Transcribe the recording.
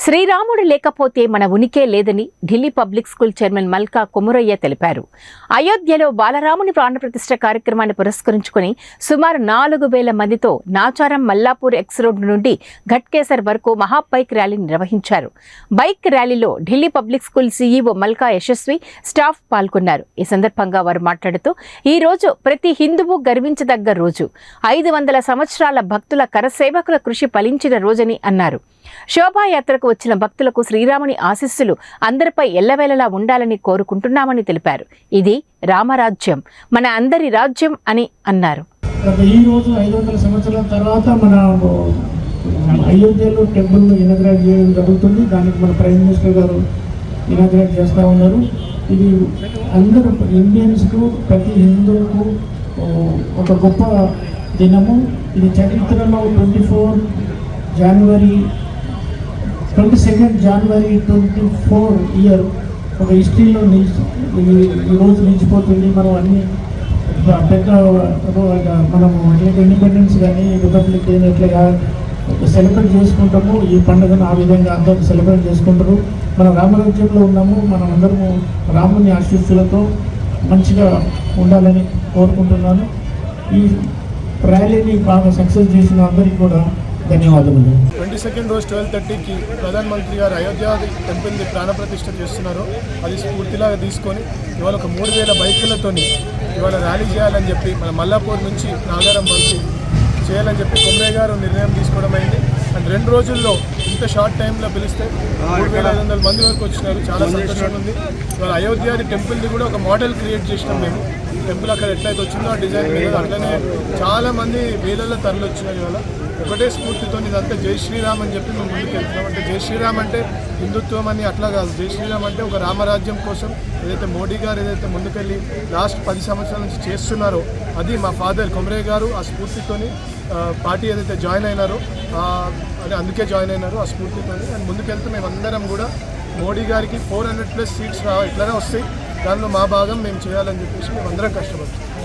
శ్రీరాముడు లేకపోతే మన ఉనికే లేదని ఢిల్లీ పబ్లిక్ స్కూల్ చైర్మన్ మల్కా కొమురయ్య తెలిపారు. అయోధ్యలో బాలరాముని ప్రాణప్రతిష్ఠ కార్యక్రమాన్ని పురస్కరించుకుని సుమారు 4,000 మందితో నాచారం మల్లాపూర్ ఎక్స్ రోడ్ నుండి ఘట్కేసర్ వరకు మహా బైక్ ర్యాలీ నిర్వహించారు. బైక్ ర్యాలీలో ఢిల్లీ పబ్లిక్ స్కూల్ సీఈఓ మల్కా యశస్వి, స్టాఫ్ పాల్గొన్నారు. ఈ సందర్భంగా వారు మాట్లాడుతూ, ఈ రోజు ప్రతి హిందువు గర్వించదగ్గ రోజు, 500 సంవత్సరాల భక్తుల కరసేవకుల కృషి ఫలించిన రోజని అన్నారు. శోభాయాత్రకు వచ్చిన భక్తులకు శ్రీరాముని ఆశీస్సులు అందరిపై ఎల్లవేళలా ఉండాలని కోరుకుంటున్నామని తెలిపారు. ఇది రామరాజ్యం, మన అందరి రాజ్యం అని అన్నారు. ఈ రోజు 500 సంవత్సరాల తర్వాత మన అయోధ్యలో టెంపుల్ ఇనాగ్రేట్ చేయడం జరుగుతుంది. దానికి మన ప్రైమ్ మినిస్టర్ గారు ఇనాగ్రేట్ చేస్తూ ఉన్నారు. ఇది అందరూ ఇండియన్స్కు, ప్రతి హిందువుకు ఒక గొప్ప దినము. ఇది చరిత్రలో 22nd January 24 ఇయర్ ఒక హిస్టరీలో ఈరోజు నిలిచిపోతుంది. మనం అన్ని పెద్ద మనము ఇండిపెండెన్స్ కానీ రిపబ్లిక్ డే ఎట్లా సెలబ్రేట్ చేసుకుంటాము, ఈ పండుగను ఆ విధంగా అందరూ సెలబ్రేట్ చేసుకుంటారు. మన రామరాజ్యంలో ఉన్నాము. మనం అందరము రాముని ఆశీస్సులతో మంచిగా ఉండాలని కోరుకుంటున్నాను. ఈ ర్యాలీని బాగా సక్సెస్ చేసిన అందరికీ కూడా ధన్యవాదములు. 22nd రోజు 12:30కి ప్రధానమంత్రి గారు అయోధ్య టెంపుల్ని ప్రాణప్రతిష్ఠ చేస్తున్నారు. అది స్ఫూర్తిలాగా తీసుకొని ఇవాళ ఒక 3,000 బైకులతోని ఇవాళ ర్యాలీ చేయాలని చెప్పి మన మల్లాపూర్ నుంచి నాగారం వరకు చేయాలని చెప్పి కొమరయ్య గారు నిర్ణయం తీసుకోవడం అయింది. అండ్ 2 రోజుల్లో ఇంత షార్ట్ టైంలో పిలిస్తే 3,500 మంది వరకు వచ్చినారు. చాలా సంతోషంగా ఉంది. ఇవాళ అయోధ్య టెంపుల్ని కూడా ఒక మోడల్ క్రియేట్ చేసినాం మేము. టెంపుల్ అక్కడ ఎట్లయితే వచ్చిందో ఆ డిజైన్ మీద అట్లనే చాలామంది వేలల్లో తరలి వచ్చినారు. ఇవాళ ఒకటే స్ఫూర్తితో ఇదంతా జై శ్రీరామ్ అని చెప్పి మేము ముందుకు వెళ్తున్నాం. అంటే జై శ్రీరామ్ అంటే హిందుత్వం అని అట్లా కాదు. జై శ్రీరామ్ అంటే ఒక రామరాజ్యం కోసం ఏదైతే మోడీ గారు ఏదైతే ముందుకెళ్ళి లాస్ట్ 10 సంవత్సరాల నుంచి చేస్తున్నారో అది మా ఫాదర్ కొమరయ్య గారు ఆ స్ఫూర్తితోని పార్టీ ఏదైతే జాయిన్ అయినారో అది అందుకే జాయిన్ అయినారో ఆ స్ఫూర్తితోని అండ్ ముందుకెళ్తూ మేమందరం కూడా మోడీ గారికి 400+ సీట్స్ ఇట్లనే వస్తాయి. దానిలో మా భాగం మేము చేయాలని చెప్పేసి మేమందరం కష్టపడుతున్నాం.